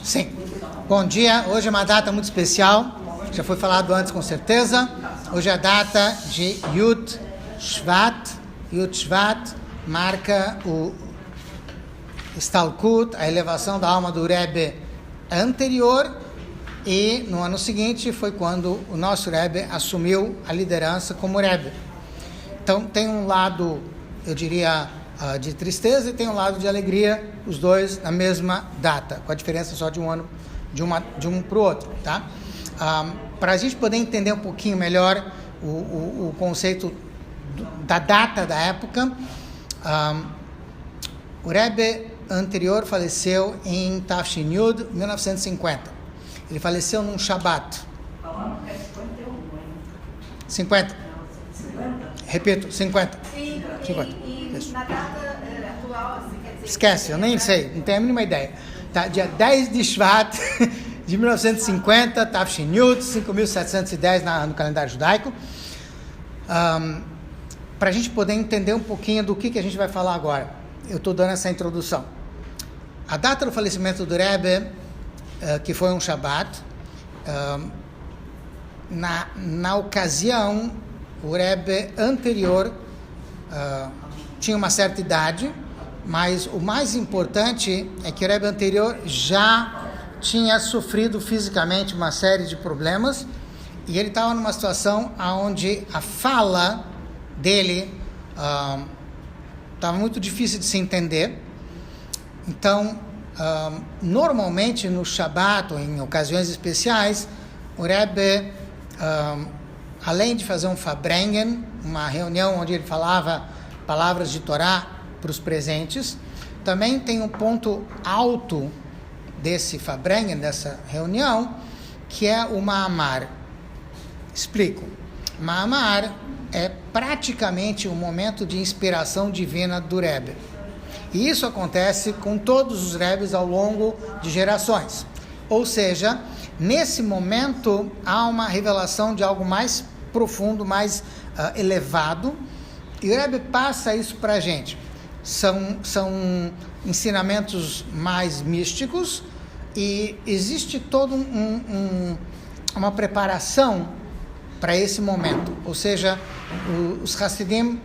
Sim. Bom dia. Hoje é uma data muito especial. Já foi falado antes com certeza. Hoje é a data de Yud Shvat. Yud Shvat marca o Stalkut, a elevação da alma do Rebbe anterior. E no ano seguinte foi quando o nosso Rebbe assumiu a liderança como Rebbe. Então tem um lado, eu diria, de tristeza e tem um lado de alegria, os dois na mesma data, com a diferença só de um ano, de um para o outro, tá? Para a gente poder entender um pouquinho melhor o conceito da data da época, o Rebbe anterior faleceu em Tafshin Yud, 1950. Ele faleceu num Shabat. 50. Repito, 50. 50. E na data atual, assim, quer dizer... Esquece, eu nem sei, não tenho a mínima ideia. Tá, dia 10 de Shvat de 1950, Tafshin Yud, 5.710 no calendário judaico. Para a gente poder entender um pouquinho do que a gente vai falar agora. Eu estou dando essa introdução. A data do falecimento do Rebbe, que foi um Shabat, na ocasião, o Rebbe anterior tinha uma certa idade, mas o mais importante é que o Rebbe anterior já tinha sofrido fisicamente uma série de problemas e ele estava numa situação onde a fala dele estava muito difícil de se entender. Então, normalmente no Shabat ou em ocasiões especiais, o Rebbe, além de fazer um Farbrengen, uma reunião onde ele falava palavras de Torá para os presentes, também tem um ponto alto desse Farbrengen, dessa reunião, que é o Ma'amar. Explico. Ma'amar é praticamente um momento de inspiração divina do Rebbe. E isso acontece com todos os Rebbes ao longo de gerações. Ou seja, nesse momento há uma revelação de algo mais profundo, mais elevado, e o Rebbe passa isso para a gente. São ensinamentos mais místicos e existe toda uma preparação para esse momento. Ou seja, os Hassidim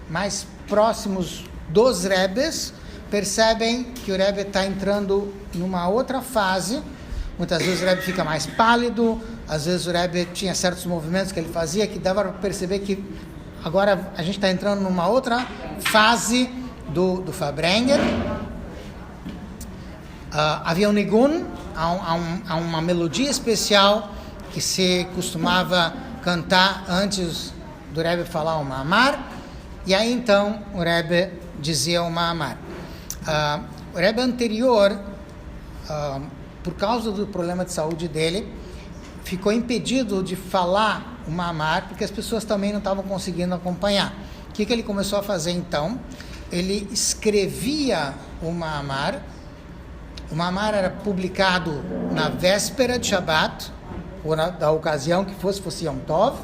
mais próximos dos Rebbes percebem que o Rebbe está entrando numa outra fase. Muitas vezes o Rebbe fica mais pálido, às vezes o Rebbe tinha certos movimentos que ele fazia que dava para perceber que agora a gente está entrando numa outra fase do Farbrengen. Havia um nigun, há uma melodia especial que se costumava cantar antes do Rebbe falar o Ma'amar, e aí então o Rebbe dizia o Ma'amar. O Rebbe anterior, por causa do problema de saúde dele, ficou impedido de falar o Ma'amar, porque as pessoas também não estavam conseguindo acompanhar. O que ele começou a fazer então? Ele escrevia o Ma'amar. O Ma'amar era publicado na véspera de Shabat, ou da ocasião que fosse Yom Tov,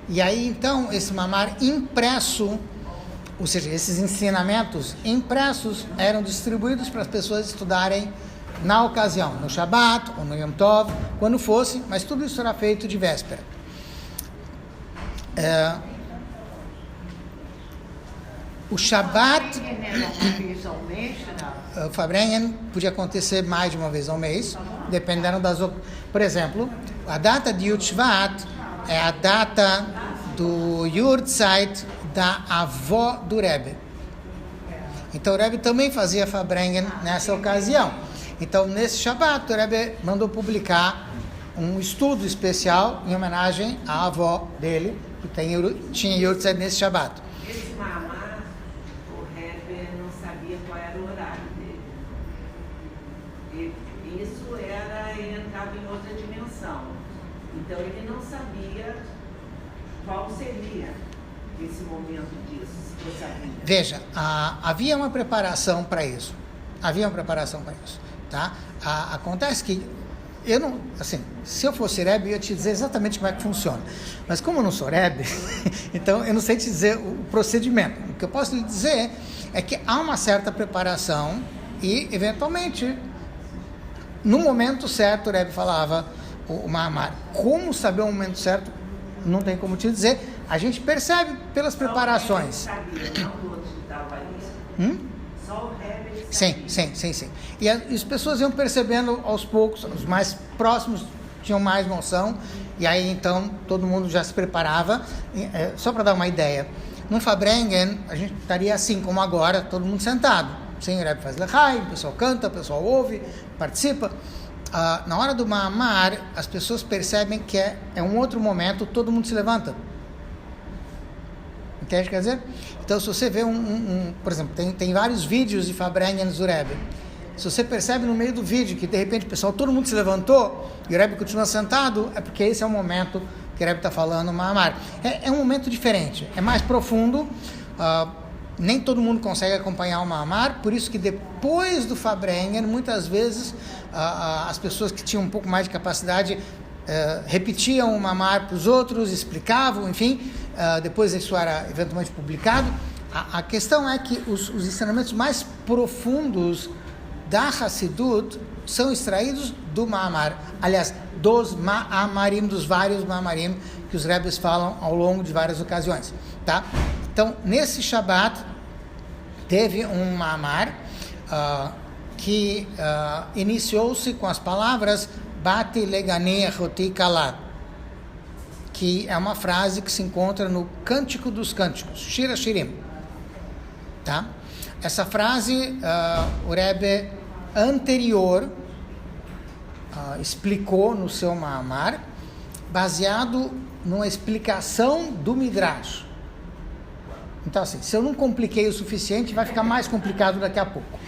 e aí então esse Ma'amar impresso, ou seja, esses ensinamentos impressos eram distribuídos para as pessoas estudarem na ocasião, no Shabat ou no Yom Tov, quando fosse, mas tudo isso era feito de véspera. O Shabat, o Farbrengen podia acontecer mais de uma vez ao mês, dependendo das... Por exemplo, a data de Yud Shvat é a data do Yurtzeit da avó do Rebbe. Então o Rebbe também fazia Farbrengen nessa ocasião. Então nesse Shabat o Rebbe mandou publicar um estudo especial em homenagem à avó dele, que tinha Yurtzeit nesse Shabat. Esse Ma'amar, o Rebbe não sabia qual era o horário dele. Isso ele entrava em outra dimensão. Então ele não sabia qual seria esse momento disso. Veja, havia uma preparação para isso. Tá? Acontece que eu não, assim, se eu fosse Rebbe, eu ia te dizer exatamente como é que funciona. Mas como eu não sou Rebbe, então eu não sei te dizer o procedimento. O que eu posso lhe dizer é que há uma certa preparação e, eventualmente, no momento certo, o Rebbe falava o Mahamar. Como saber o momento certo? Não tem como te dizer. A gente percebe pelas preparações. Sim. E as pessoas iam percebendo aos poucos, os mais próximos tinham mais noção, e aí então todo mundo já se preparava. Só para dar uma ideia, no Fabrengen a gente estaria assim como agora, todo mundo sentado. Sim, o Rebbe faz lechai, o pessoal canta, o pessoal ouve, participa. Na hora do Mahamar, as pessoas percebem que é um outro momento, todo mundo se levanta. Entende? Quer dizer? Então, se você vê por exemplo, tem vários vídeos de Fabrengen do Rebbe. Se você percebe no meio do vídeo que de repente o pessoal, todo mundo se levantou e o Rebbe continua sentado, é porque esse é o momento que o Rebbe está falando, o Mahamar. É um momento diferente, é mais profundo, nem todo mundo consegue acompanhar o Mahamar, por isso que depois do Fabrengen, muitas vezes as pessoas que tinham um pouco mais de capacidade repetiam o Mahamar para os outros, explicavam, enfim, depois isso era eventualmente publicado. A questão é que os ensinamentos mais profundos da Hassidut são extraídos do Mahamar, aliás, dos Ma'amarim, dos vários Ma'amarim que os Rebbes falam ao longo de várias ocasiões, tá? Então, nesse Shabbat, teve um Mahamar que iniciou-se com as palavras Bati legane achoti kala, que é uma frase que se encontra no Cântico dos Cânticos, Shira Shirim, tá? Essa frase, o Rebbe anterior explicou no seu Mahamar, baseado numa explicação do Midrash. Então, assim, se eu não compliquei o suficiente, vai ficar mais complicado daqui a pouco.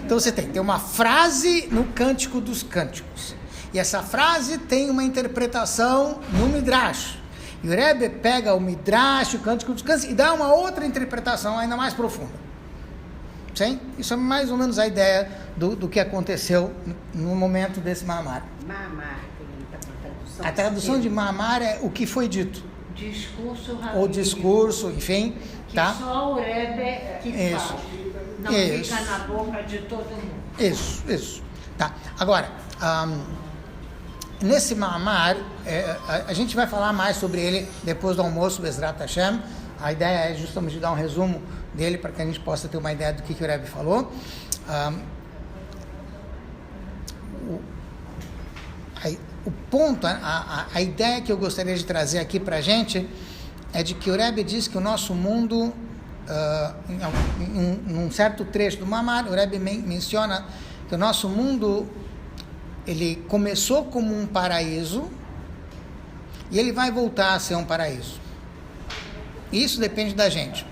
Então, você tem uma frase no Cântico dos Cânticos. E essa frase tem uma interpretação no Midrash. E o Rebbe pega o Midrash, o Cântico dos Cânticos, e dá uma outra interpretação ainda mais profunda. Sim? Isso é mais ou menos a ideia do que aconteceu no momento desse Mahamar. Mahamar, tradução. A tradução de Mahamar é o que foi dito. Discurso rabínico. Ou discurso, enfim. Que Tá? só o Rebbe que faz. Não fica na boca de todo mundo. Isso. Tá. Agora, nesse Mahamar, a gente vai falar mais sobre ele depois do almoço, Bezrat Hashem. A ideia é justamente dar um resumo dele para que a gente possa ter uma ideia do que o Rebbe falou. O ponto, a ideia que eu gostaria de trazer aqui para a gente é de que o Rebbe diz que o nosso mundo, em um certo trecho do Mahamar, o Rebbe menciona que o nosso mundo, ele começou como um paraíso e ele vai voltar a ser um paraíso. E isso depende da gente.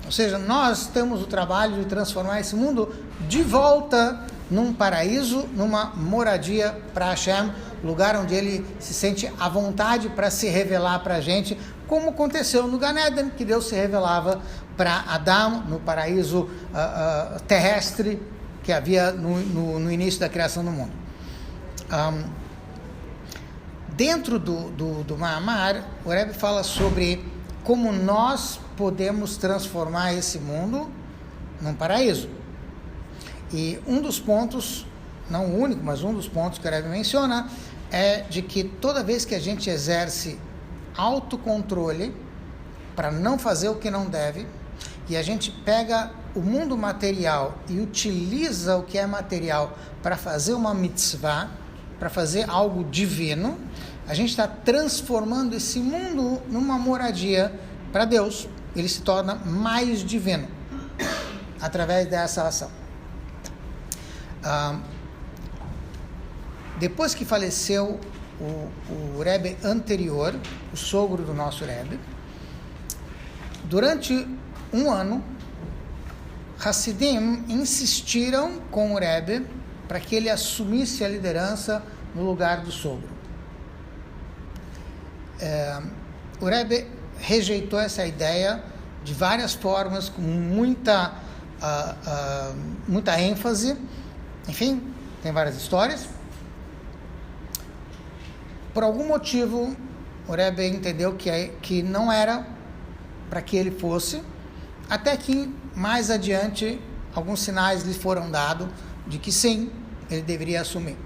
Ou seja, nós temos o trabalho de transformar esse mundo de volta num paraíso, numa moradia para Hashem, lugar onde ele se sente à vontade para se revelar para a gente, como aconteceu no Gan Eden, que Deus se revelava para Adão, no paraíso terrestre que havia no início da criação do mundo. Dentro do Mahamar, o Rebbe fala sobre como nós podemos transformar esse mundo num paraíso. E um dos pontos, não o único, mas um dos pontos que o Rebbe menciona é de que toda vez que a gente exerce autocontrole para não fazer o que não deve, e a gente pega o mundo material e utiliza o que é material para fazer uma mitzvah, para fazer algo divino, a gente está transformando esse mundo numa moradia para Deus. Ele se torna mais divino através dessa ação. Depois que faleceu o Rebbe anterior, o sogro do nosso Rebbe, durante um ano, Hassidim insistiram com o Rebbe para que ele assumisse a liderança no lugar do sogro. O Rebbe rejeitou essa ideia de várias formas, com muita ênfase. Enfim, tem várias histórias. Por algum motivo, o Rebbe entendeu que não era para que ele fosse, até que mais adiante alguns sinais lhe foram dados de que sim, ele deveria assumir.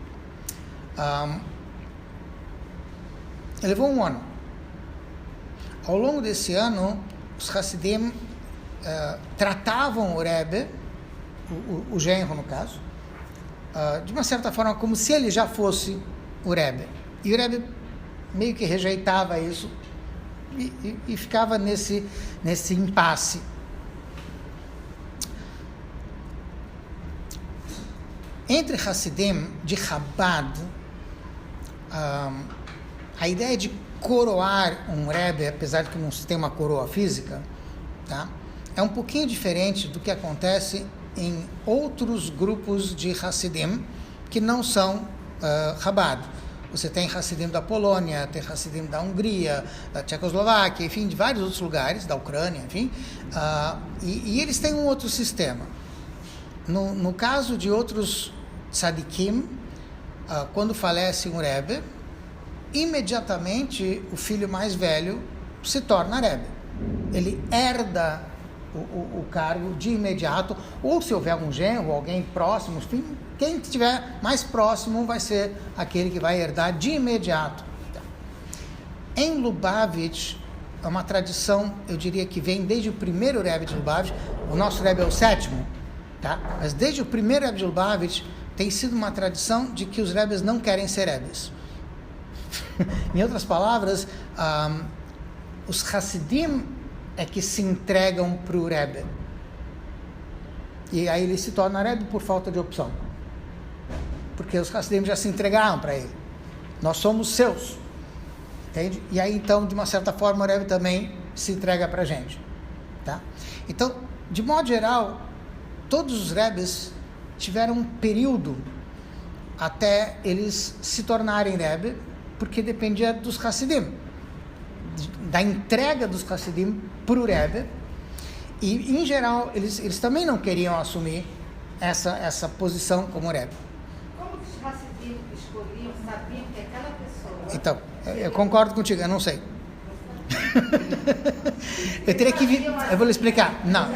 Ele levou um ano. Ao longo desse ano, os Hasidim tratavam o Rebbe, o genro no caso, de uma certa forma como se ele já fosse o Rebbe. E o Rebbe meio que rejeitava isso e ficava nesse impasse. Entre Hasidim de Chabad, a ideia de coroar um Rebbe, apesar de que não se tem uma coroa física, tá? É um pouquinho diferente do que acontece em outros grupos de Hasidim que não são Chabad. Você tem Hasidim da Polônia, tem Hasidim da Hungria, da Tchecoslováquia, enfim, de vários outros lugares, da Ucrânia, enfim, e eles têm um outro sistema. No caso de outros tzadikim, quando falece um Rebbe, imediatamente o filho mais velho se torna Rebbe. Ele herda o cargo de imediato, ou se houver algum genro, alguém próximo, enfim, quem estiver mais próximo vai ser aquele que vai herdar de imediato. Em Lubavitch, é uma tradição, eu diria que vem desde o primeiro Rebbe de Lubavitch. O nosso Rebbe é o 7º, tá? Mas desde o primeiro Rebbe de Lubavitch tem sido uma tradição de que os Rebbes não querem ser Rebbes. Em outras palavras, os Hasidim é que se entregam para o Rebbe. E aí ele se torna Rebbe por falta de opção. Porque os Hasidim já se entregaram para ele. Nós somos seus. Entende? E aí então, de uma certa forma, o Rebbe também se entrega para a gente. Tá? Então, de modo geral, todos os Rebbes tiveram um período até eles se tornarem Rebbe, porque dependia dos Hasidim, da entrega dos Hasidim para o Rebbe, e em geral eles também não queriam assumir essa posição como Rebbe. Como os Hasidim escolhiam, sabiam que aquela pessoa... Então, eu concordo contigo, eu não sei. Eu teria que eu vou lhe explicar. Não,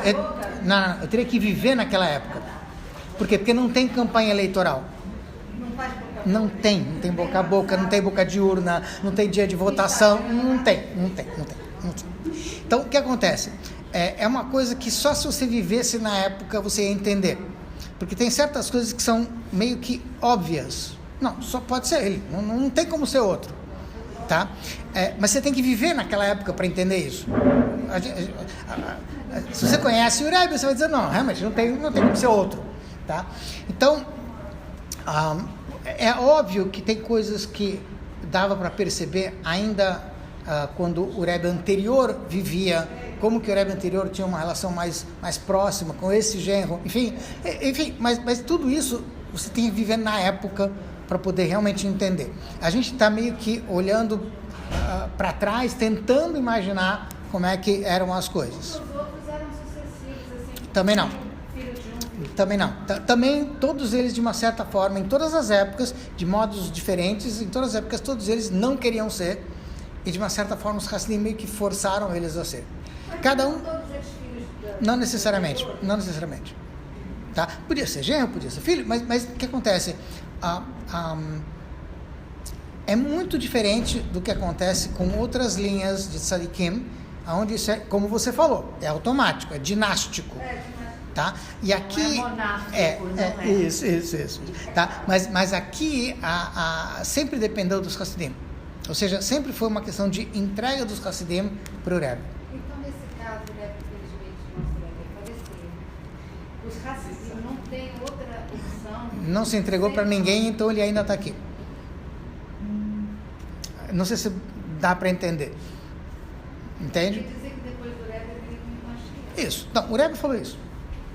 eu teria que viver naquela época. Por quê? Porque não tem campanha eleitoral. Não tem boca a boca, não tem boca de urna, não tem dia de votação, não tem. Então, o que acontece? É uma coisa que só se você vivesse na época você ia entender. Porque tem certas coisas que são meio que óbvias. Não, só pode ser ele, não tem como ser outro. Tá? Mas você tem que viver naquela época para entender isso. Se você conhece o Rebbe, você vai dizer, não, realmente não tem como ser outro. Tá? Então, é óbvio que tem coisas que dava para perceber ainda quando o Rebbe anterior vivia, como que o Rebbe anterior tinha uma relação mais próxima com esse genro, enfim, mas tudo isso você tem que viver na época para poder realmente entender. A gente está meio que olhando para trás, tentando imaginar como é que eram as coisas. Os outros eram sucessivos, assim. Também não. Filho de um. Também não. Também todos eles, de uma certa forma, em todas as épocas, de modos diferentes, em todas as épocas, todos eles não queriam ser, e de uma certa forma os Hasidim meio que forçaram eles a ser. Cada um... Todos eles filhos Não necessariamente. Tá? Podia ser genro, podia ser filho, mas o que acontece? É muito diferente do que acontece com outras linhas de tzadikim, onde isso é, como você falou, é automático, é dinástico. Tá? E aqui não é monárquico, não é. Isso. Tá? Mas aqui sempre dependeu dos Hasidim. Ou seja, sempre foi uma questão de entrega dos Hasidim para o Rebbe. Então, nesse caso, o Rebbe, infelizmente, nosso Rebbe faleceu. Os Hasidim não têm outra opção. Não se entregou para ninguém, então ele ainda está aqui. Não sei se dá para entender. Entende? Quer dizer que depois do Rebbe ele não achei. Isso. Não, o Rebbe falou isso.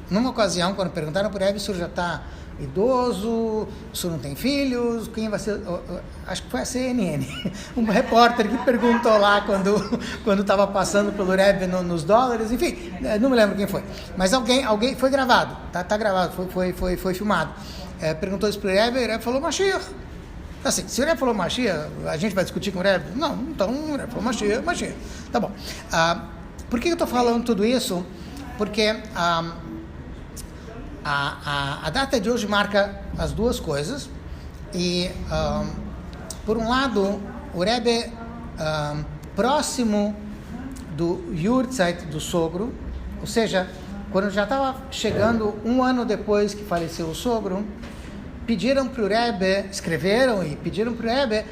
Numa ocasião, quando perguntaram para o Rebbe, o senhor já está idoso, o senhor não tem filhos, quem vai ser... Acho que foi a CNN. Um repórter que perguntou lá quando estava passando pelo Rebbe nos dólares, enfim, não me lembro quem foi. Mas alguém foi gravado, tá gravado, foi filmado. Perguntou isso para o Rebbe falou Mashiach. Assim, se o Rebbe falou Mashiach, a gente vai discutir com o Rebbe? Não, então o Rebbe falou Mashiach. Tá bom. Por que eu estou falando tudo isso? Porque a data de hoje marca as duas coisas. E, por um lado, o Rebbe, próximo do Yurtzeit do sogro, ou seja, quando já estava chegando um ano depois que faleceu o sogro, pediram para o Rebbe, escreveram e pediram para o Rebbe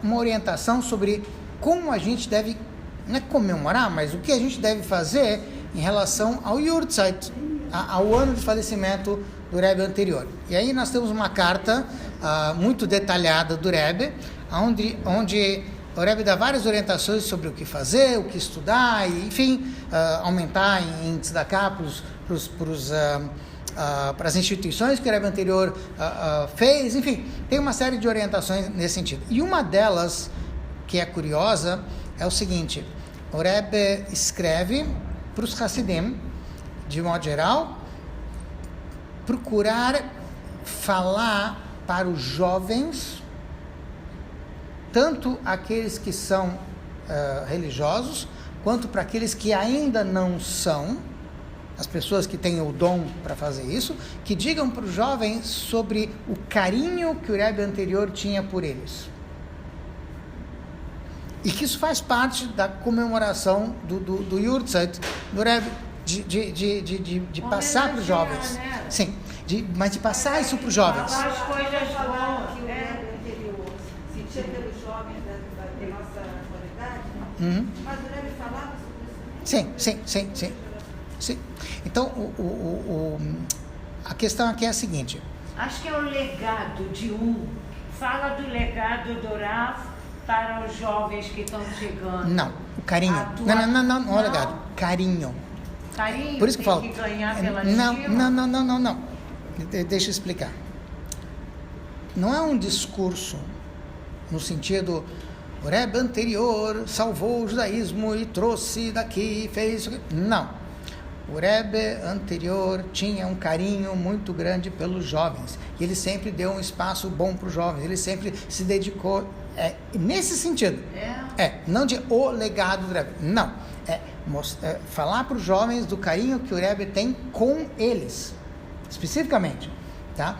uma orientação sobre como a gente deve, não é comemorar, mas o que a gente deve fazer em relação ao Yurtzeit, ao ano de falecimento do Rebbe anterior. E aí nós temos uma carta muito detalhada do Rebbe, onde o Rebbe dá várias orientações sobre o que fazer, o que estudar, e, enfim, aumentar em tzedakah para as instituições que o Rebbe anterior fez, enfim, tem uma série de orientações nesse sentido. E uma delas, que é curiosa, é o seguinte: o Rebbe escreve para os Hassidim, de modo geral, procurar falar para os jovens, tanto aqueles que são religiosos, quanto para aqueles que ainda não são, as pessoas que têm o dom para fazer isso, que digam para os jovens sobre o carinho que o Rebbe anterior tinha por eles. E que isso faz parte da comemoração do Yurtzeit, do Rebbe, de passar para os jovens. Né? Sim, mas de passar isso para os jovens. Falar as coisas boas. Que o Rebbe anterior sentia pelos jovens da nossa atualidade, mas o Rebbe falava sobre isso. Sim. Então, a questão aqui é a seguinte. Acho que é o legado de um. Fala do legado do Rav para os jovens que estão chegando. Não, o carinho. Não é legado. Carinho. Carinho? Por isso que eu falo. Tem que ganhar pela Não. estima? Deixa eu explicar. Não é um discurso no sentido: o Rebbe anterior salvou o judaísmo e trouxe daqui, fez isso aqui. Não. O Rebbe anterior tinha um carinho muito grande pelos jovens. E ele sempre deu um espaço bom para os jovens. Ele sempre se dedicou nesse sentido. Não de o legado do Rebbe. Não. Falar para os jovens do carinho que o Rebbe tem com eles. Especificamente. Tá?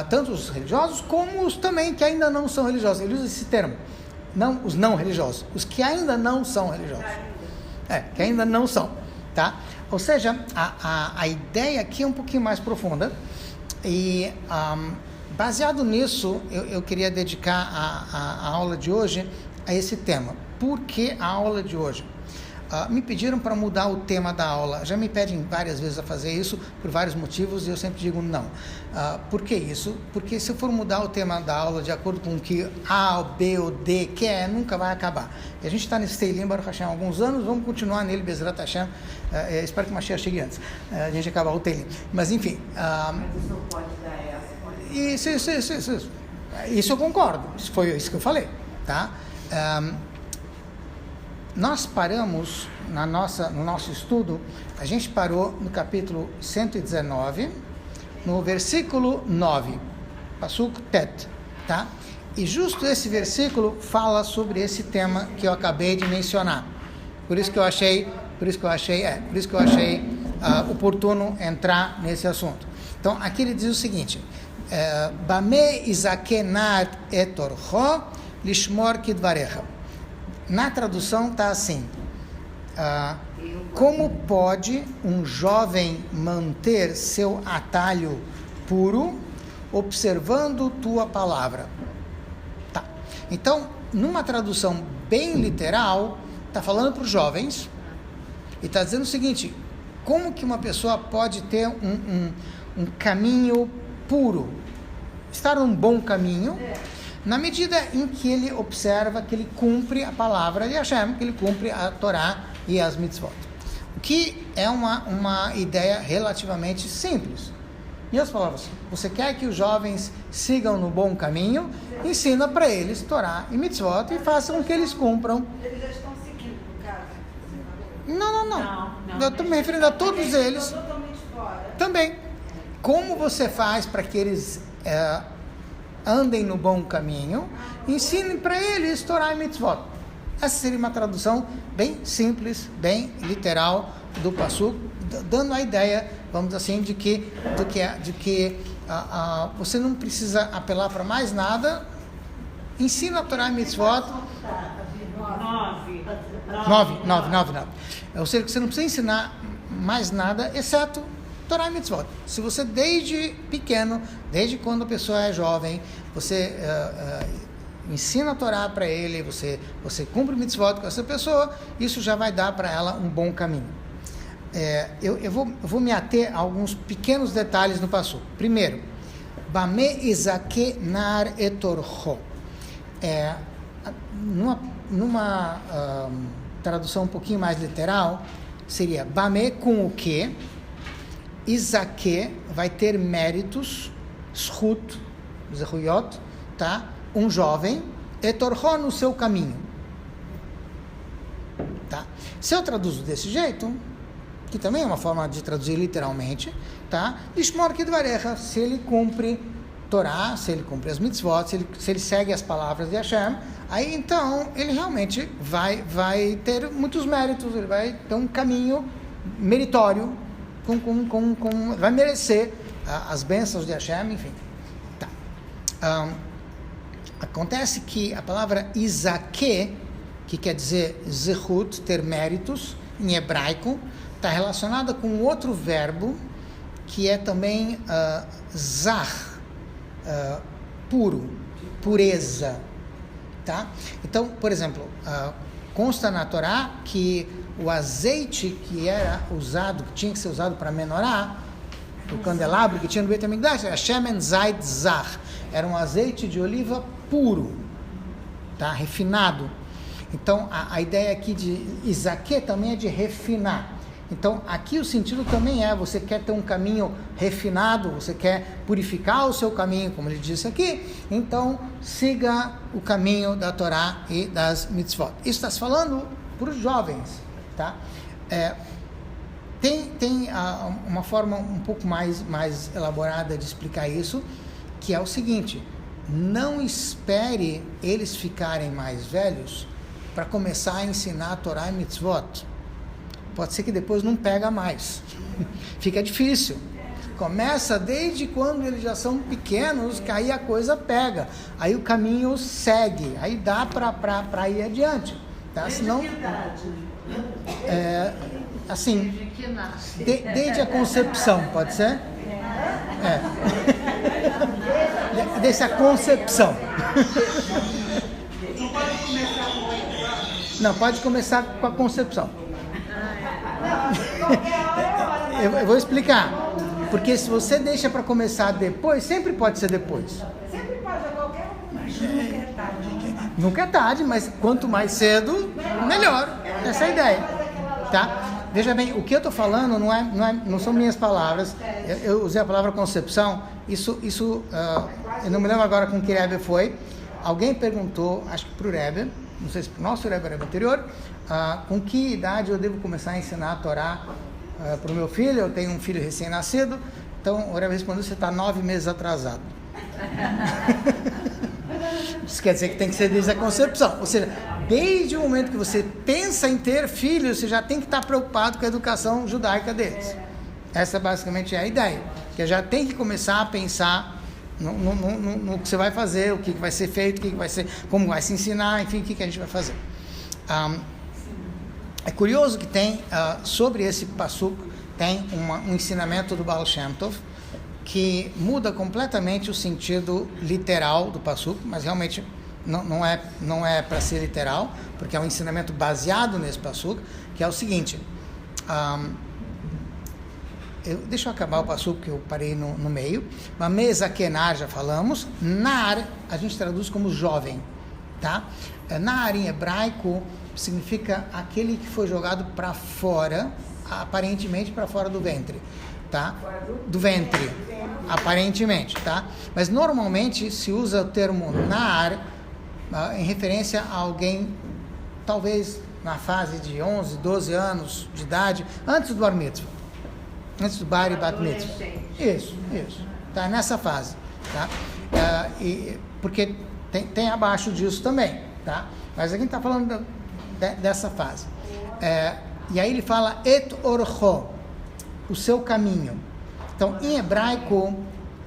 Tanto os religiosos como os também que ainda não são religiosos. Ele usa esse termo. Não os não religiosos. Os que ainda não são religiosos. Que ainda não são. Tá? Ou seja, a ideia aqui é um pouquinho mais profunda e baseado nisso eu queria dedicar a aula de hoje a esse tema. Por que a aula de hoje? Me pediram para mudar o tema da aula, já me pedem várias vezes a fazer isso por vários motivos e eu sempre digo não. Por que isso? Porque se eu for mudar o tema da aula de acordo com o que A, ou B ou D quer, nunca vai acabar. E a gente está nesse Teilim Baruch Hashem há alguns anos, vamos continuar nele, Bezrat Hashem, espero que o Mashiach chegue antes, a gente acabar o Teilim. Mas enfim... Mas isso não pode dar essa. Isso eu concordo, foi isso que eu falei, tá? Nós paramos no nosso estudo, a gente parou no capítulo 119, no versículo 9, Pasuk Tet, tá? E justo esse versículo fala sobre esse tema que eu acabei de mencionar. Por isso que eu achei oportuno entrar nesse assunto. Então, aqui ele diz o seguinte: Bame izakenat etorcho lishmor kidvarecha. Na tradução está assim: como pode um jovem manter seu atalho puro observando tua palavra? Tá. Então, numa tradução bem literal, está falando para os jovens e está dizendo o seguinte: como que uma pessoa pode ter um caminho puro, estar num bom caminho, na medida em que ele observa que ele cumpre a palavra de Hashem, que ele cumpre a Torá e as mitzvot. O que é uma ideia relativamente simples. Em outras palavras, você quer que os jovens sigam no bom caminho, ensina para eles Torá e mitzvot e faça com que eles cumpram. Eles já estão seguindo, no caso. Não. Eu estou me referindo a todos eles. Estão totalmente fora. Também. Como você faz para que eles andem no bom caminho? Ensine para eles Torá e mitzvot. Essa seria uma tradução bem simples, bem literal do Pasuk, dando a ideia, vamos dizer assim, de que você não precisa apelar para mais nada. Ensina a Torá e Mitzvot. 9. Ou seja, você não precisa ensinar mais nada, exceto Torá e Mitzvot. Se você desde pequeno, desde quando a pessoa é jovem, você ensina a Torá para ele, você cumpre Mitzvot com essa pessoa, isso já vai dar para ela um bom caminho. Eu vou me ater a alguns pequenos detalhes no passo. Primeiro, Bame izake nar etorcho. Numa tradução um pouquinho mais literal, seria Bame com o que, Izake vai ter méritos, Shut, Zehuyot, tá? Um jovem, Etorcho no seu caminho. Tá? Se eu traduzo desse jeito, que também é uma forma de traduzir literalmente, tá? Lishmor Kidvarecha, se ele cumpre Torá, se ele cumpre as mitzvot, se ele segue as palavras de Hashem, aí então ele realmente vai ter muitos méritos, ele vai ter um caminho meritório, vai merecer as bênçãos de Hashem, enfim. Tá. Acontece que a palavra Izake, que quer dizer zehut, ter méritos, em hebraico, está relacionada com outro verbo, que é também zah, puro, pureza, tá? Então, por exemplo, consta na Torá que o azeite que era usado, que tinha que ser usado para menorá, o candelabro que tinha no Beit HaMikdash, era Shemen Zait Zar, era um azeite de oliva puro, tá? Refinado. Então, a ideia aqui de Izake também é de refinar. Então, aqui o sentido também você quer ter um caminho refinado, você quer purificar o seu caminho, como ele disse aqui, então siga o caminho da Torá e das mitzvot. Isso está se falando para os jovens, tá? Tem uma forma um pouco mais elaborada de explicar isso, que é o seguinte: não espere eles ficarem mais velhos para começar a ensinar a Torá e mitzvot. Pode ser que depois não pega mais. Fica difícil. Começa desde quando eles já são pequenos, que aí a coisa pega. Aí o caminho segue. Aí dá para ir adiante. Tá? Senão, assim, desde a concepção, pode ser? Desde a concepção. Não, pode começar com a concepção. Eu vou explicar. Porque se você deixa para começar depois, sempre pode ser depois. Sempre pode, a qualquer momento. Nunca é tarde, mas quanto mais cedo, melhor. Essa é a ideia. Tá? Veja bem, o que eu estou falando não são minhas palavras. Eu usei a palavra concepção. Isso eu não me lembro agora com que Rebbe foi. Alguém perguntou, acho que para o Rebbe, não sei se para o nosso Rebbe anterior, com que idade eu devo começar a ensinar a Torá para o meu filho. Eu tenho um filho recém-nascido, então o Rebbe respondeu: você está 9 meses atrasado. Isso quer dizer que tem que ser desde a concepção, ou seja, desde o momento que você pensa em ter filhos, você já tem que estar preocupado com a educação judaica deles. Essa basicamente é a ideia, que já tem que começar a pensar no que você vai fazer, o que vai ser feito, como vai se ensinar, enfim, o que a gente vai fazer. É curioso que tem, sobre esse passuk, tem um ensinamento do Baal Shem Tov, que muda completamente o sentido literal do passuk, mas realmente não é para ser literal, porque é um ensinamento baseado nesse passuk, que é o seguinte: deixa eu acabar o passuk, que eu parei no meio. Mameza kenar, já falamos. Nar, a gente traduz como jovem, tá? Nar em hebraico significa aquele que foi jogado para fora, aparentemente para fora do ventre, tá? Do ventre, aparentemente, tá? Mas normalmente se usa o termo nar em referência a alguém, talvez na fase de 11, 12 anos de idade, antes do bar mitzvah, antes do bar e bat mitzvah. Isso, tá? Nessa fase, tá? Porque tem abaixo disso também, tá? Mas aqui a gente está falando dessa fase. E aí ele fala et orcho. o seu caminho. Então, em hebraico,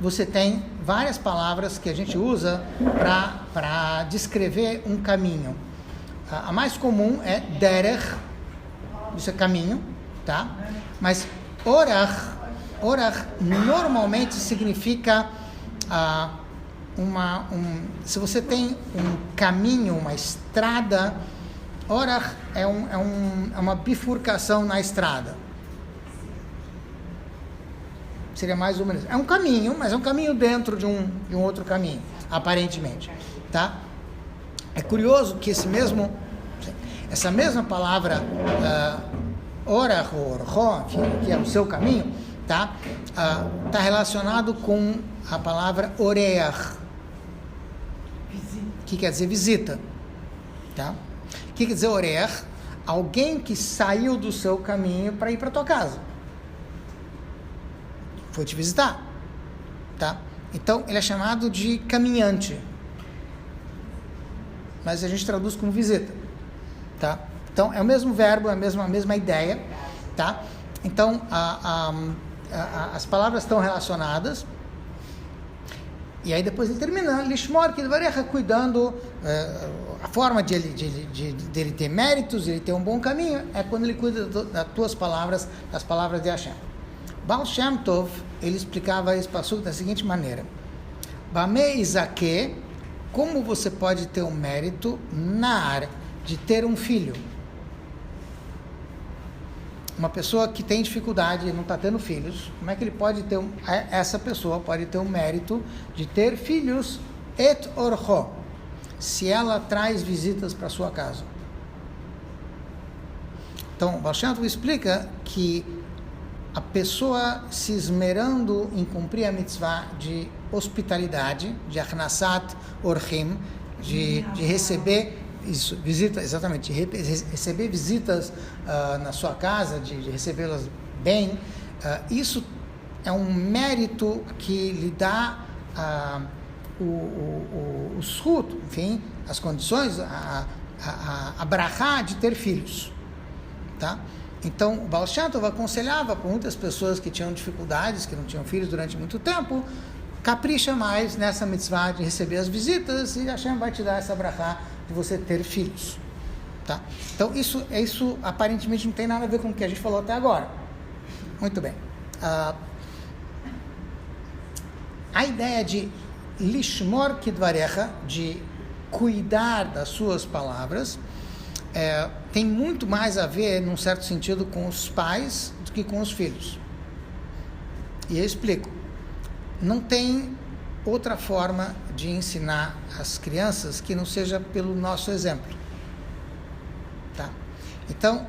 você tem várias palavras que a gente usa para descrever um caminho. A mais comum é derech, isso é caminho, tá? Mas orach normalmente significa se você tem um caminho, uma estrada, orach é uma bifurcação na estrada. Seria mais ou menos. É um caminho, mas é um caminho dentro de um outro caminho, aparentemente, tá? É curioso que essa mesma palavra orach ou orchó, que é o seu caminho, tá? Tá relacionado com a palavra oreach, que quer dizer visita, tá? O que quer dizer oreach? Alguém que saiu do seu caminho para ir para tua casa. Foi te visitar, tá? Então, ele é chamado de caminhante. Mas a gente traduz como visita, tá? Então, é o mesmo verbo, é a mesma ideia, tá? Então, as palavras estão relacionadas. E aí, depois ele termina, Lishmor Kidvarecha, cuidando, a forma de ele ter méritos, ele ter um bom caminho, é quando ele cuida das tuas palavras, das palavras de Hashem. Baal Shem Tov, ele explicava esse passuco da seguinte maneira: Bamei Izake, como você pode ter um mérito de ter um filho? Uma pessoa que tem dificuldade e não está tendo filhos, como é que ele pode ter essa pessoa pode ter um mérito de ter filhos et orcho, se ela traz visitas para sua casa? Então, Baal Shem Tov explica que a pessoa se esmerando em cumprir a mitzvah de hospitalidade, de achnasat orchim, de receber visita, exatamente, de receber visitas na sua casa, de recebê-las bem, isso é um mérito que lhe dá o shut, enfim, as condições, a brachá de ter filhos, tá? Então, o Baal Shem Tov aconselhava para muitas pessoas que tinham dificuldades, que não tinham filhos durante muito tempo, capricha mais nessa mitzvah de receber as visitas e Hashem vai te dar essa brachá de você ter filhos, tá? Então, isso aparentemente não tem nada a ver com o que a gente falou até agora. Muito bem. A ideia de lishmor kidvarecha, de cuidar das suas palavras, tem muito mais a ver, num certo sentido, com os pais do que com os filhos. E eu explico. Não tem outra forma de ensinar as crianças que não seja pelo nosso exemplo. Tá? Então,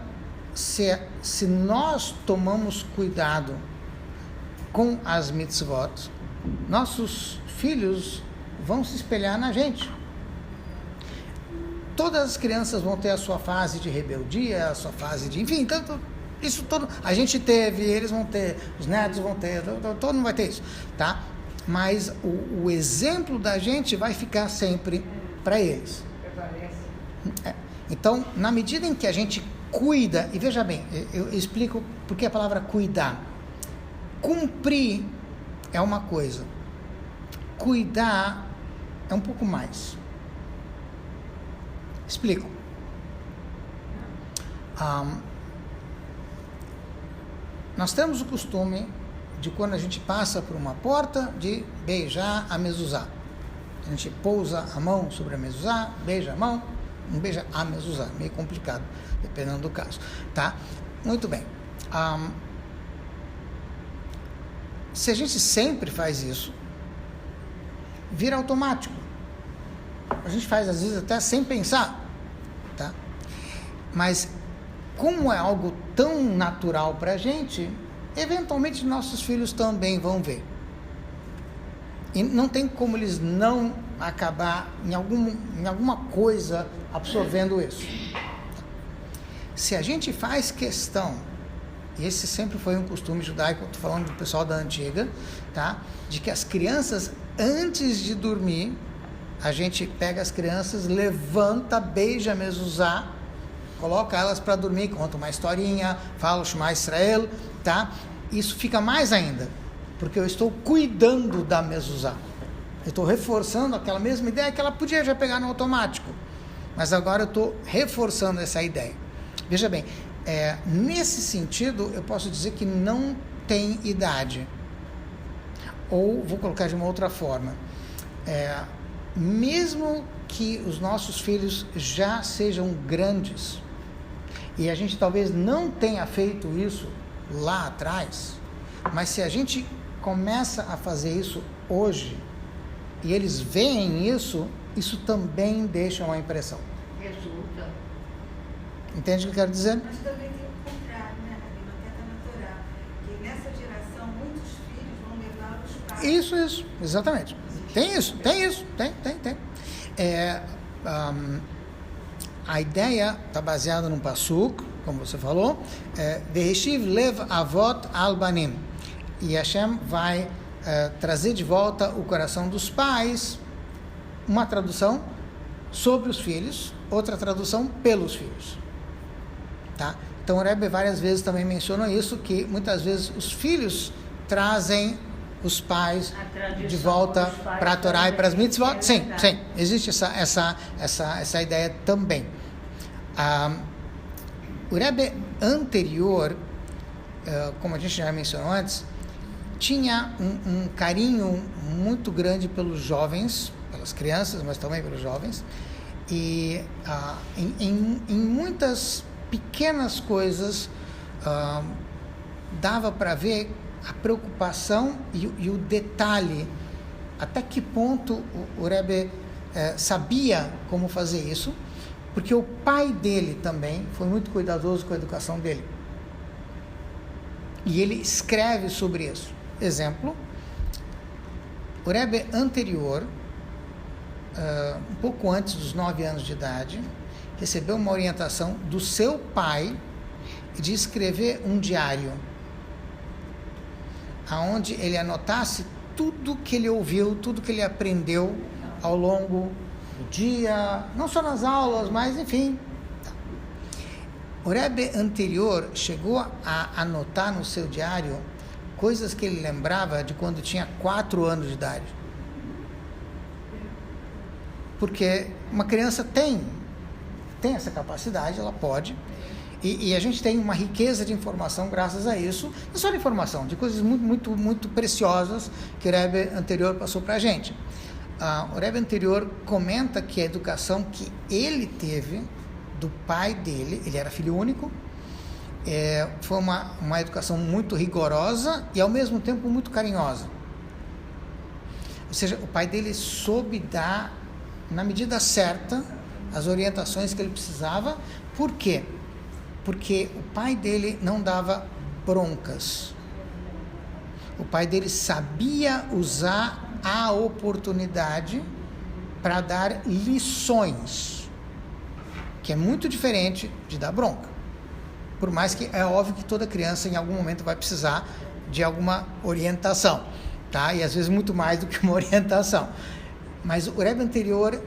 se nós tomamos cuidado com as mitzvot, nossos filhos vão se espelhar na gente. Todas as crianças vão ter a sua fase de rebeldia, a sua fase de... Enfim, tanto, isso todo... A gente teve, eles vão ter, os netos vão ter, todo mundo vai ter isso, tá? Mas o exemplo da gente vai ficar sempre para eles. Então, na medida em que a gente cuida... E veja bem, eu explico por que a palavra cuidar. Cumprir é uma coisa. Cuidar é um pouco mais. Explico. Nós temos o costume de, quando a gente passa por uma porta, de beijar a mezuzá. A gente pousa a mão sobre a mezuzá, beija a mão, não beija a mezuzá, meio complicado, dependendo do caso, tá? Muito bem. Se a gente sempre faz isso, vira automático. A gente faz, às vezes, até sem pensar, tá? Mas, como é algo tão natural para a gente, eventualmente nossos filhos também vão ver. E não tem como eles não acabar, em alguma coisa, absorvendo isso. Se a gente faz questão, e esse sempre foi um costume judaico, estou falando do pessoal da antiga, tá? De que as crianças, antes de dormir, a gente pega as crianças, levanta, beija a mezuzá, coloca elas para dormir, conta uma historinha, fala o Shema Israel, tá? isso fica mais ainda, porque eu estou cuidando da mezuzá. Eu estou reforçando aquela mesma ideia que ela podia já pegar no automático, mas agora eu estou reforçando essa ideia. Veja bem, nesse sentido, eu posso dizer que não tem idade. Ou, vou colocar de uma outra forma, mesmo que os nossos filhos já sejam grandes, e a gente talvez não tenha feito isso lá atrás, mas se a gente começa a fazer isso hoje, e eles veem isso, isso também deixa uma impressão. Resulta. Entende o que eu quero dizer? Mas também tem o contrário, né, Rabino? Até está na Torá, que nessa geração muitos filhos vão levar os pais. Isso, exatamente. Tem isso. A ideia está baseada num pasuk, como você falou, Ve'eshiv lev avot al banim. E Hashem vai trazer de volta o coração dos pais, uma tradução sobre os filhos, outra tradução pelos filhos. Tá? Então o Rebbe várias vezes também mencionou isso, que muitas vezes os filhos trazem os pais de volta para a Torá e para as mitzvot. Sim, existe essa ideia também. O Rebbe anterior, como a gente já mencionou antes, tinha um carinho muito grande pelos jovens, pelas crianças, mas também pelos jovens, e em muitas pequenas coisas dava para ver a preocupação e o detalhe, até que ponto o Rebbe sabia como fazer isso, porque o pai dele também foi muito cuidadoso com a educação dele. E ele escreve sobre isso. Exemplo, o Rebbe anterior, um pouco antes dos 9 anos de idade, recebeu uma orientação do seu pai de escrever um diário, aonde ele anotasse tudo que ele ouviu, tudo que ele aprendeu ao longo do dia, não só nas aulas, mas enfim. O Rebbe anterior chegou a anotar no seu diário coisas que ele lembrava de quando tinha 4 anos de idade. Porque uma criança tem essa capacidade, ela pode, e a gente tem uma riqueza de informação graças a isso, não só de informação, de coisas muito, muito, muito preciosas que o Rebbe anterior passou para a gente. O Rebbe anterior comenta que a educação que ele teve do pai dele, ele era filho único, foi uma educação muito rigorosa e ao mesmo tempo muito carinhosa. Ou seja, o pai dele soube dar, na medida certa, as orientações que ele precisava. Por quê? Porque o pai dele não dava broncas. O pai dele sabia usar a oportunidade para dar lições, que é muito diferente de dar bronca. Por mais que é óbvio que toda criança em algum momento vai precisar de alguma orientação, tá? E às vezes muito mais do que uma orientação. Mas o Rebbe anterior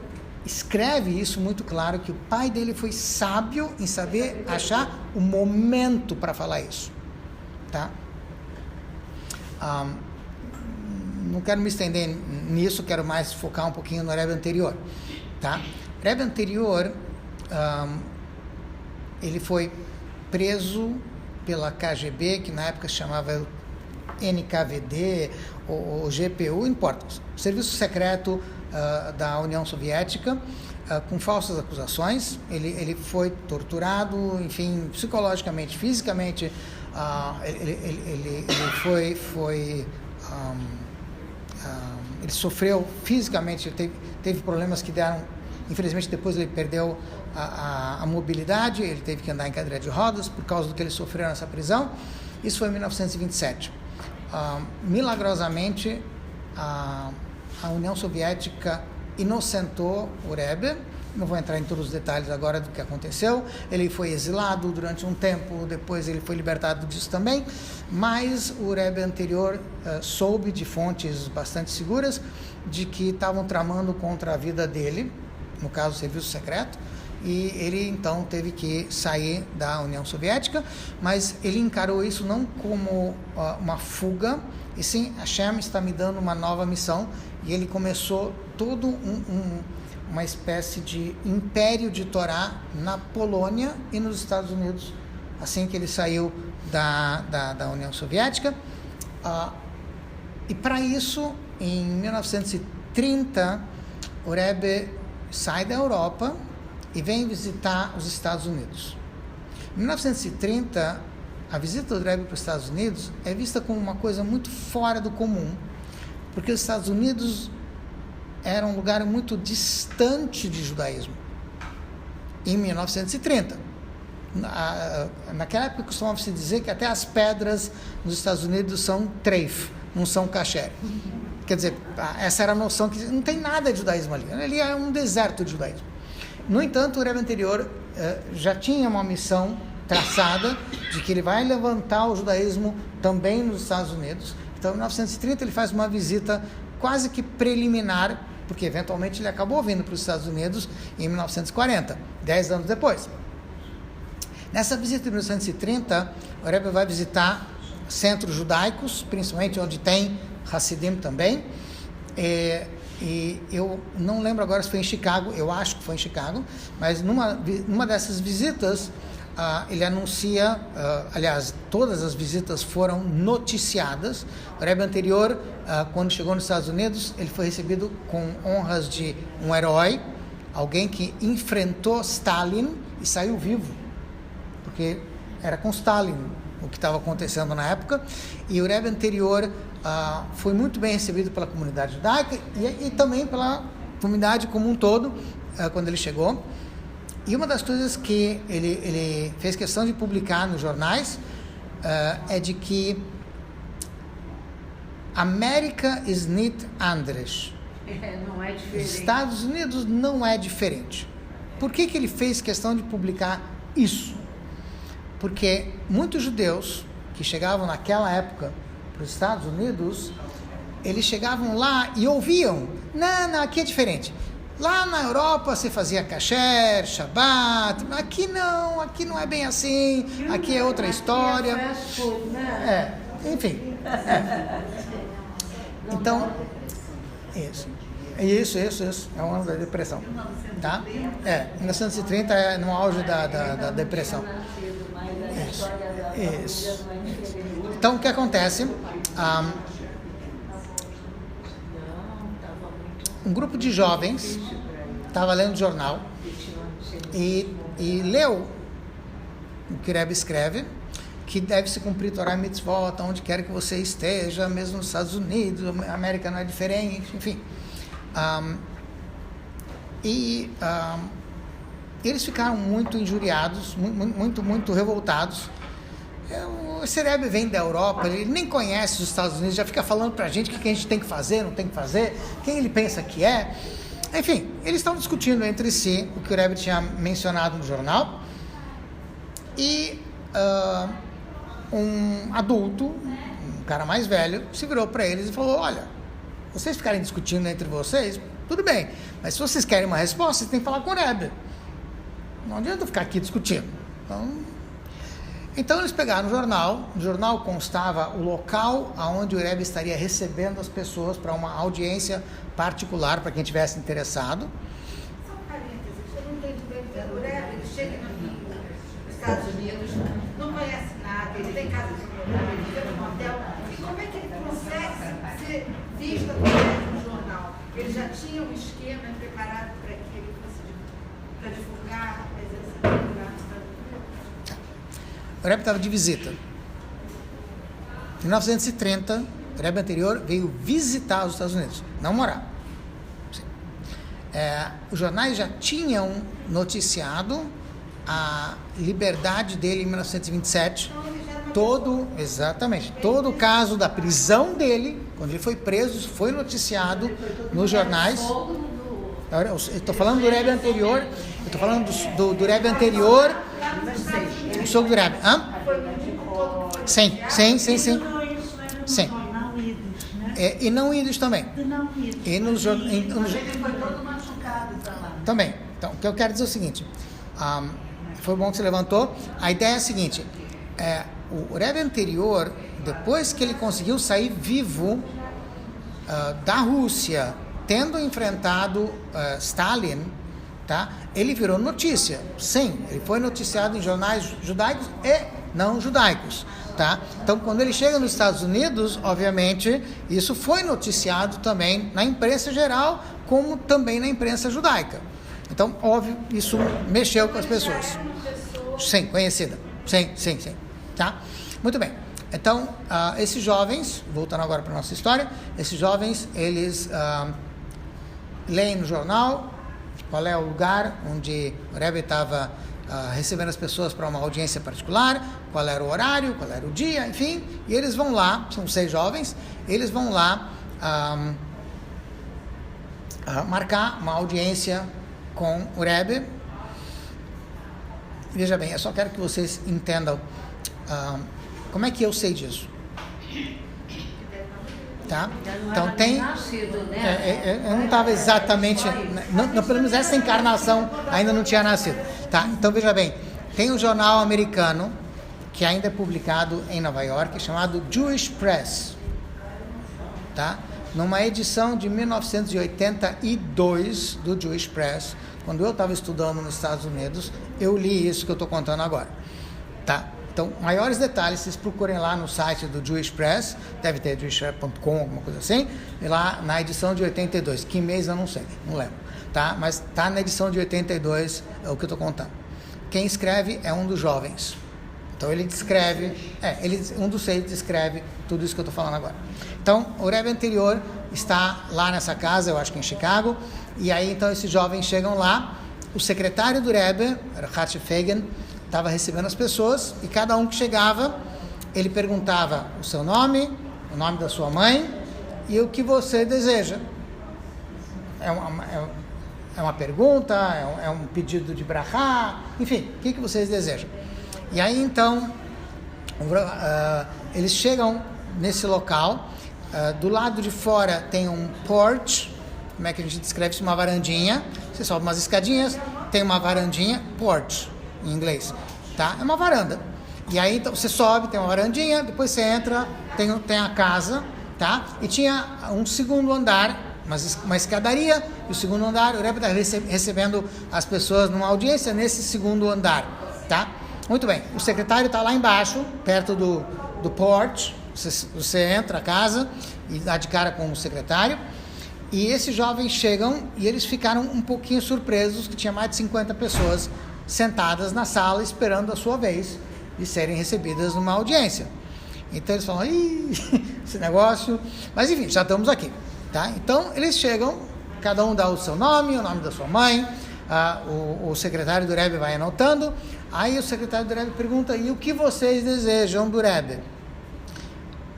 escreve isso muito claro, que o pai dele foi sábio em saber achar o momento para falar isso, tá? Não quero me estender nisso, quero mais focar um pouquinho no Rebbe anterior, tá? O Rebbe anterior, ele foi preso pela KGB, que na época se chamava NKVD ou GPU, importa, Serviço Secreto da União Soviética, com falsas acusações. Ele foi torturado, enfim, psicologicamente, fisicamente, ele sofreu fisicamente, teve problemas que deram, infelizmente depois ele perdeu a mobilidade, ele teve que andar em cadeira de rodas por causa do que ele sofreu nessa prisão. Isso foi em 1927. Milagrosamente, a União Soviética inocentou o Rebbe. Não vou entrar em todos os detalhes agora do que aconteceu. Ele foi exilado durante um tempo, depois ele foi libertado disso também, mas o Rebbe anterior soube de fontes bastante seguras de que estavam tramando contra a vida dele, no caso o serviço secreto, e ele então teve que sair da União Soviética, mas ele encarou isso não como uma fuga, e sim, Hashem está me dando uma nova missão, e ele começou todo uma espécie de império de Torá na Polônia e nos Estados Unidos, assim que ele saiu da União Soviética. E para isso, em 1930, o Rebbe sai da Europa e vem visitar os Estados Unidos. Em 1930, a visita do Rebbe para os Estados Unidos é vista como uma coisa muito fora do comum, porque os Estados Unidos era um lugar muito distante de judaísmo, em 1930. Naquela época costumava-se dizer que até as pedras nos Estados Unidos são treif, não são kasher. Quer dizer, essa era a noção que não tem nada de judaísmo ali. Ali é um deserto de judaísmo. No entanto, o Rebbe anterior já tinha uma missão traçada de que ele vai levantar o judaísmo também nos Estados Unidos. Então, em 1930, ele faz uma visita quase que preliminar, porque eventualmente ele acabou vindo para os Estados Unidos em 1940, 10 anos depois. Nessa visita de 1930, o Rebbe vai visitar centros judaicos, principalmente onde tem Hassidim também, e eu não lembro agora se foi em Chicago, eu acho que foi em Chicago, mas numa dessas visitas, ele anuncia, aliás, todas as visitas foram noticiadas. O Rebbe anterior, quando chegou nos Estados Unidos, ele foi recebido com honras de um herói, alguém que enfrentou Stalin e saiu vivo, porque era com Stalin o que estava acontecendo na época, e o Rebbe anterior foi muito bem recebido pela comunidade judaica e também pela comunidade como um todo, quando ele chegou. E uma das coisas que ele fez questão de publicar nos jornais é de que America is not anders. Não é diferente. Estados Unidos não é diferente. Por que ele fez questão de publicar isso? Porque muitos judeus que chegavam naquela época para os Estados Unidos, eles chegavam lá e ouviam, não, aqui é diferente. Lá na Europa você fazia kasher, Shabbat, aqui não é bem assim, aqui é outra história. Enfim. Então, isso, é o ano da depressão, tá? 1930 é no auge da depressão. Isso. Então, o que acontece? Um grupo de jovens estava lendo jornal e leu o que o Rebbe escreve, que deve se cumprir Torah e Mitzvot, onde quer que você esteja, mesmo nos Estados Unidos, a América não é diferente, enfim. Eles ficaram muito injuriados, muito revoltados. Esse Rebbe vem da Europa, ele nem conhece os Estados Unidos, já fica falando pra gente o que a gente tem que fazer, não tem que fazer, quem ele pensa que é. Enfim, eles estavam discutindo entre si o que o Rebbe tinha mencionado no jornal, e um adulto, um cara mais velho, se virou para eles e falou: olha, vocês ficarem discutindo entre vocês, tudo bem, mas se vocês querem uma resposta, vocês têm que falar com o Rebbe. Não adianta ficar aqui discutindo. Então eles pegaram o jornal, no jornal constava o local onde o Rebbe estaria recebendo as pessoas para uma audiência particular, para quem tivesse interessado. Só um parênteses, eu não estou entendendo. O Rebbe, ele chega nos Estados Unidos, não conhece nada, ele tem casa de propriedade, ele vive num hotel. Como é que ele consegue ser visto no jornal? Ele já tinha um esquema preparado para que ele fosse para divulgar a presença dele lá nos Estados Unidos? O Rebbe estava de visita. Em 1930, o Rebbe anterior veio visitar os Estados Unidos, não morar. Os jornais já tinham noticiado a liberdade dele em 1927. Todo o caso da prisão dele, quando ele foi preso, isso foi noticiado nos jornais. Eu estou falando do Rebbe anterior, do Rebbe anterior, o sogro do Rebbe. Sim. E não ídolos também. E nos ele foi todo machucado para lá. também. Então, o que eu quero dizer é o seguinte: Foi bom que você levantou. A ideia é a seguinte, o Rebbe anterior, depois que ele conseguiu sair vivo da Rússia, tendo enfrentado Stalin, tá? Ele virou notícia. Sim, ele foi noticiado em jornais judaicos e não judaicos. Tá? Então, quando ele chega nos Estados Unidos, obviamente, isso foi noticiado também na imprensa geral, como também na imprensa judaica. Então, óbvio, isso mexeu com as pessoas. Sim, conhecida. Sim. Tá? Muito bem. Então, esses jovens, voltando agora para a nossa história, esses jovens, eles leem no jornal qual é o lugar onde o Rebbe estava recebendo as pessoas para uma audiência particular, qual era o horário, qual era o dia, enfim, e eles vão lá, são 6 jovens, eles vão lá marcar uma audiência com o Rebbe. Veja bem, eu só quero que vocês entendam como é que eu sei disso. Tá? Então tem. Eu não estava exatamente. Pelo menos essa encarnação ainda não tinha nascido. Tá? Então veja bem, tem um jornal americano que ainda é publicado em Nova York, chamado Jewish Press. Tá? Numa edição de 1982 do Jewish Press, quando eu estava estudando nos Estados Unidos, eu li isso que eu estou contando agora. Tá? Então, maiores detalhes, vocês procurem lá no site do Jewish Press, deve ter jewishpress.com, alguma coisa assim, e lá na edição de 82, que mês eu não sei, não lembro, tá? Mas tá na edição de 82, é o que eu estou contando. Quem escreve é um dos jovens. Então ele descreve, um dos 6 descreve tudo isso que eu estou falando agora. Então, o Rebbe anterior está lá nessa casa, eu acho que em Chicago, e aí então esses jovens chegam lá, o secretário do Rebbe, Ratche Fagan, estava recebendo as pessoas, e cada um que chegava, ele perguntava o seu nome, o nome da sua mãe e o que você deseja. É uma pergunta, é um pedido de brachá, enfim, o que vocês desejam. E aí então, eles chegam nesse local, do lado de fora tem um porch, como é que a gente descreve isso? Uma varandinha, você sobe umas escadinhas, tem uma varandinha, porch, em inglês, tá? É uma varanda. E aí então você sobe, tem uma varandinha, depois você entra, tem a casa, tá? E tinha um segundo andar, uma escadaria, e o segundo andar, o Rebbe está recebendo as pessoas numa audiência nesse segundo andar, tá? Muito bem, o secretário está lá embaixo, perto do porch, você entra a casa e dá de cara com o secretário, e esses jovens chegam e eles ficaram um pouquinho surpresos que tinha mais de 50 pessoas sentadas na sala esperando a sua vez de serem recebidas numa audiência. Então eles falam, esse negócio, mas enfim, já estamos aqui, tá? Então eles chegam, cada um dá o seu nome, o nome da sua mãe, o secretário do Rebbe vai anotando, aí o secretário do Rebbe pergunta, e o que vocês desejam do Rebbe?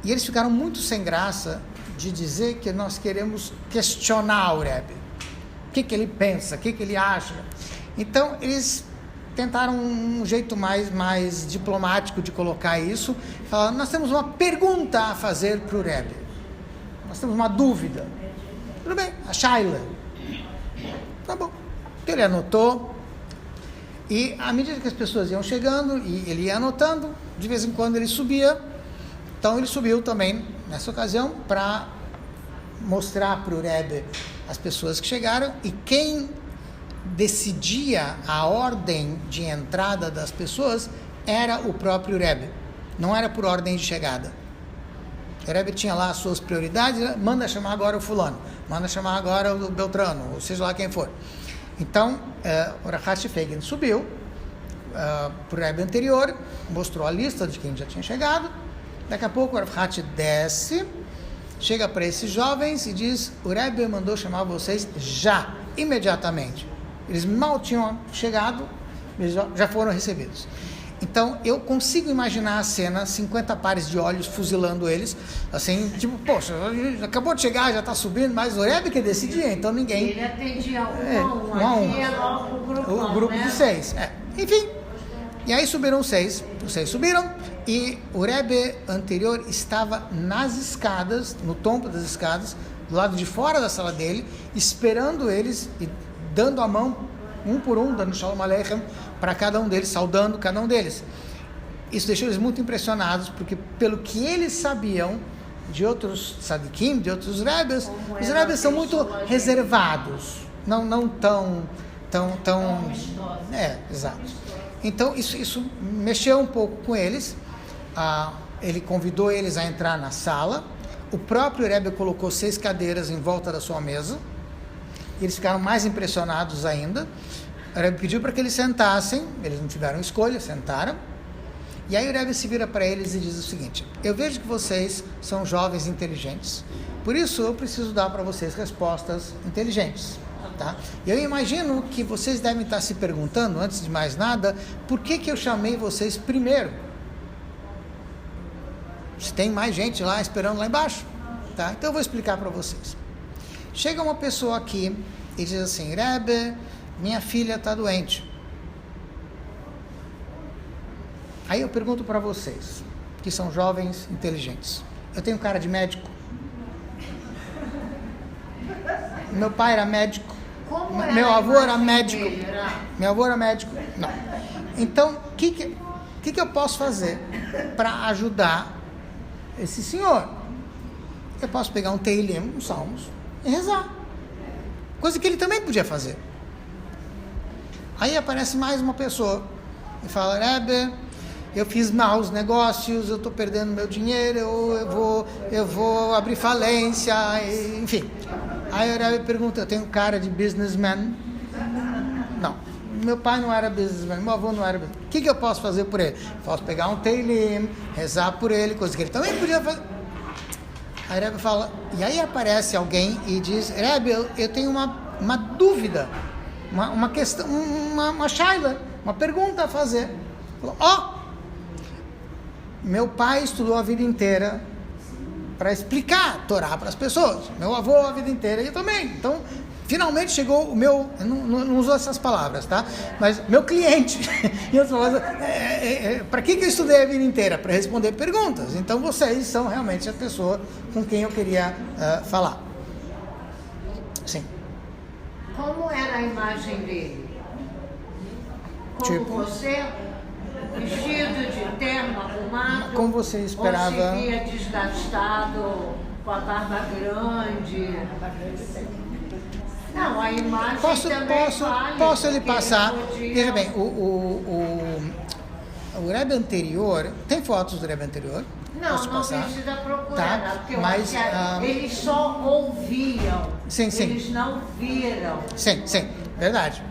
E eles ficaram muito sem graça de dizer que nós queremos questionar o Rebbe, o que ele pensa, o que ele acha. Então eles tentaram um jeito mais diplomático de colocar isso, falando, nós temos uma pergunta a fazer para o Rebbe, nós temos uma dúvida. Tudo bem, a Shaila. Tá bom. Então ele anotou, e à medida que as pessoas iam chegando, e ele ia anotando, de vez em quando ele subia. Então ele subiu também, nessa ocasião, para mostrar para o Rebbe as pessoas que chegaram, e quem decidia a ordem de entrada das pessoas era o próprio Rebbe, não era por ordem de chegada. O Rebbe tinha lá as suas prioridades, manda chamar agora o fulano, manda chamar agora o Beltrano, ou seja lá quem for. Então, o Ratche Fagan subiu para o Rebbe anterior, mostrou a lista de quem já tinha chegado. Daqui a pouco o Ratche desce, chega para esses jovens e diz, o Rebbe mandou chamar vocês já, imediatamente. Eles mal tinham chegado, eles já foram recebidos. Então, eu consigo imaginar a cena, 50 pares de olhos fuzilando eles, assim, tipo, poxa, acabou de chegar, já está subindo, mas o Rebbe que decidia, então ninguém... Ele atendia um a um, atendia logo o grupo de 6. Enfim, e aí subiram os 6 subiram, e o Rebbe anterior estava nas escadas, no topo das escadas, do lado de fora da sala dele, esperando eles e dando a mão um por um, dando Shalom Aleichem para cada um deles, saudando cada um deles. Isso deixou eles muito impressionados, porque pelo que eles sabiam de outros tzadikim, de outros rebes, os rebes são muito reservados, não tão exato. Então isso mexeu um pouco com eles. Ele convidou eles a entrar na sala. O próprio Rebbe colocou 6 cadeiras em volta da sua mesa. Eles ficaram mais impressionados ainda. O Rebbe pediu para que eles sentassem. Eles não tiveram escolha, sentaram. E aí o Rebbe se vira para eles e diz o seguinte: eu vejo que vocês são jovens inteligentes, por isso eu preciso dar para vocês respostas inteligentes. Tá? E eu imagino que vocês devem estar se perguntando, antes de mais nada, por que eu chamei vocês primeiro? Se tem mais gente lá esperando lá embaixo. Tá? Então eu vou explicar para vocês. Chega uma pessoa aqui e diz assim: Rebbe, minha filha está doente. Aí eu pergunto para vocês, que são jovens inteligentes: eu tenho cara de médico? Meu pai era médico? Meu avô era médico? Meu avô era médico? Não. Então, o que eu posso fazer para ajudar esse senhor? Eu posso pegar um Teilim, um Salmos, e rezar. Coisa que ele também podia fazer. Aí aparece mais uma pessoa e fala: Rebbe, eu fiz maus negócios, eu estou perdendo meu dinheiro, eu vou abrir falência, enfim. Aí o Rebbe pergunta: eu tenho cara de businessman? Não. Meu pai não era businessman, meu avô não era businessman. O que eu posso fazer por ele? Posso pegar um Teilim, rezar por ele, coisa que ele também podia fazer. Aí o Rebbe fala, e aí aparece alguém e diz: Rebbe, eu tenho uma dúvida, uma questão, uma shaila, uma pergunta a fazer. Falou: meu pai estudou a vida inteira para explicar a Torá para as pessoas. Meu avô a vida inteira e eu também. Então, finalmente chegou o meu... Não usou essas palavras, tá? Mas meu cliente. Para que eu estudei a vida inteira? Para responder perguntas. Então, vocês são realmente a pessoa com quem eu queria falar. Sim. Como era a imagem dele? Como você... Vestido de terno, arrumado? Como você esperava? Ou se via desgastado, com a barba grande? Não, a imagem posso lhe passar? Veja bem, o Rebbe anterior... Tem fotos do Rebbe anterior? Não precisa procurar, tá? Porque mas eles só ouviam. Sim. Eles não viram. Sim, verdade.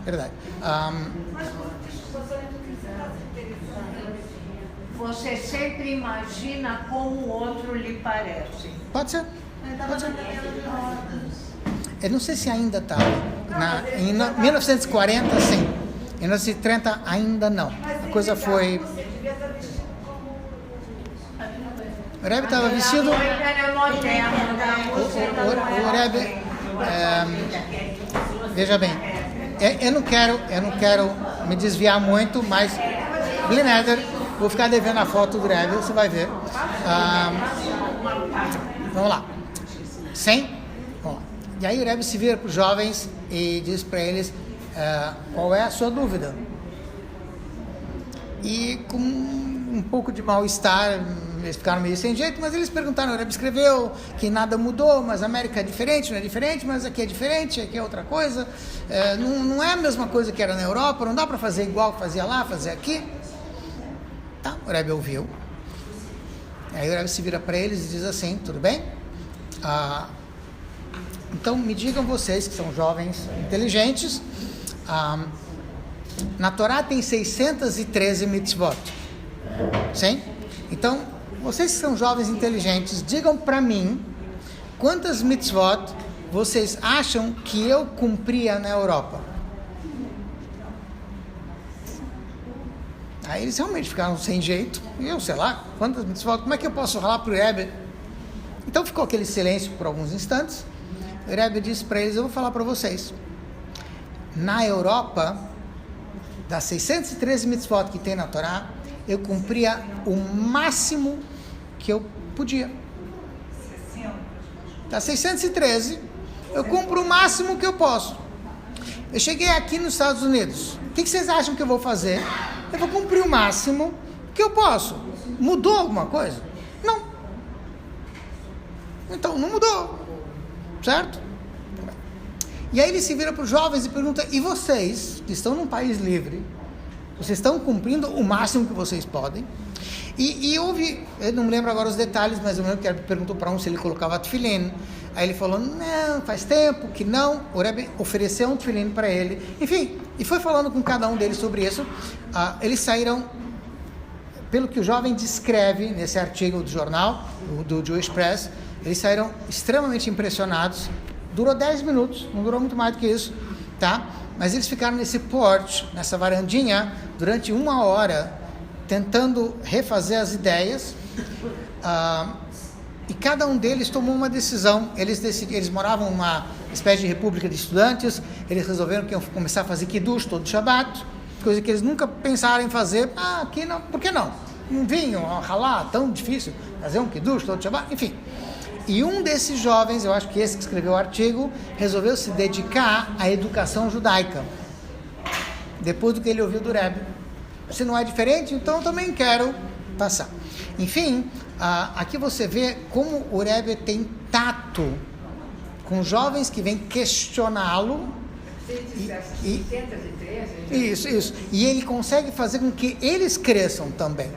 Você sempre imagina como o outro lhe parece. Pode ser. Eu não sei se ainda está. Em 1940, sim. Em 1930, ainda não. A coisa foi... O Rebbe estava vestido... O Rebbe... veja bem, eu não quero me desviar muito, mas... Blineder, vou ficar devendo a foto do Rebbe, você vai ver. Vamos lá. 100? Vamos lá. E aí o Rebbe se vira para os jovens e diz para eles qual é a sua dúvida. E com um pouco de mal-estar, eles ficaram meio sem jeito, mas eles perguntaram: o Rebbe escreveu que nada mudou, mas a América é diferente, não é diferente, mas aqui é diferente, aqui é outra coisa. Não é a mesma coisa que era na Europa, não dá para fazer igual que fazia lá, fazer aqui. Tá, o Rebbe ouviu. Aí o Rebbe se vira para eles e diz assim: tudo bem? Então me digam vocês, que são jovens inteligentes, na Torá tem 613 mitzvot. Sim? Então, vocês que são jovens inteligentes, digam para mim quantas mitzvot vocês acham que eu cumpria na Europa. Aí eles realmente ficaram sem jeito. E eu sei lá, quantas mitzvot, como é que eu posso falar para o Rebbe? Então ficou aquele silêncio por alguns instantes. O Rebbe disse para eles: eu vou falar para vocês. Na Europa, das 613 mitzvot que tem na Torá, eu cumpria o máximo que eu podia. Das 613, eu cumpro o máximo que eu posso. eu cheguei aqui nos Estados Unidos, o que vocês acham que eu vou fazer? Eu vou cumprir o máximo que eu posso. Mudou alguma coisa? Não. Então, não mudou. Certo? E aí ele se vira para os jovens e pergunta, e vocês, que estão num país livre, vocês estão cumprindo o máximo que vocês podem? E houve, eu não me lembro agora os detalhes, mas eu lembro que ele perguntou para um se ele colocava tefilim. Aí ele falou, não, faz tempo que não. O Rebbe ofereceu um tefilim para ele. Enfim, e foi falando com cada um deles sobre isso. Eles saíram, pelo que o jovem descreve nesse artigo do jornal, do Jewish Press, eles saíram extremamente impressionados. Durou 10 minutos, não durou muito mais do que isso, tá? Mas eles ficaram nesse porch, nessa varandinha, durante 1 hora, tentando refazer as ideias, e cada um deles tomou uma decisão. Eles moravam numa espécie de república de estudantes, eles resolveram que iam começar a fazer kiddush todo Shabbat, coisa que eles nunca pensaram em fazer. Aqui não, por que não? Um vinho, halá, tão difícil fazer um kiddush todo Shabbat, enfim. E um desses jovens, eu acho que esse que escreveu o artigo, resolveu se dedicar à educação judaica, depois do que ele ouviu do Rebbe. Se não é diferente, então eu também quero passar. Enfim, aqui você vê como o Rebbe tem tato com jovens que vêm questioná-lo. Isso. E ele consegue fazer com que eles cresçam também,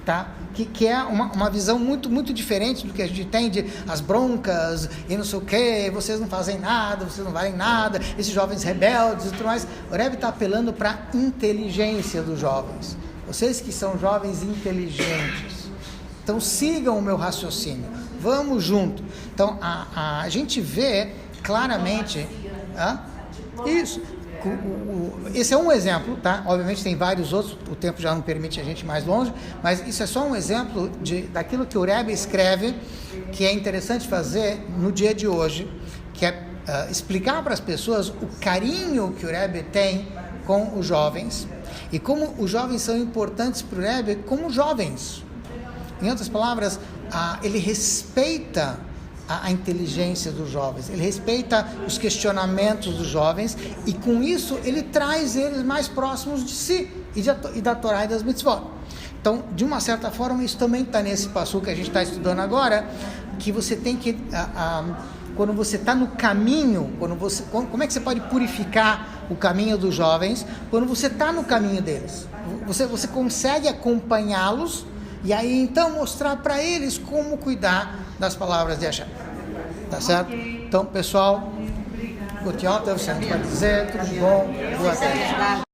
tá? Que é uma visão muito, muito diferente do que a gente tem de as broncas e não sei o que, vocês não fazem nada, vocês não valem nada, esses jovens rebeldes e tudo mais. O Rebbe está apelando para a inteligência dos jovens. Vocês que são jovens inteligentes, então sigam o meu raciocínio, vamos junto. Então a gente vê claramente isso. Esse é um exemplo, tá? Obviamente tem vários outros, o tempo já não permite a gente ir mais longe, mas isso é só um exemplo daquilo que o Rebbe escreve, que é interessante fazer no dia de hoje, que é explicar para as pessoas o carinho que o Rebbe tem com os jovens e como os jovens são importantes para o Rebbe como jovens. Em outras palavras, ele respeita a inteligência dos jovens, ele respeita os questionamentos dos jovens e com isso ele traz eles mais próximos de si e da Torá e das mitzvot. Então, de uma certa forma, isso também está nesse passo que a gente está estudando agora, que você tem que, quando você está no caminho, como é que você pode purificar o caminho dos jovens? Quando você está no caminho deles, você consegue acompanhá-los e aí então mostrar para eles como cuidar das palavras de Hashem. Tá certo? Então, pessoal, Gutiota, você pode dizer, tudo bom? Boa tarde.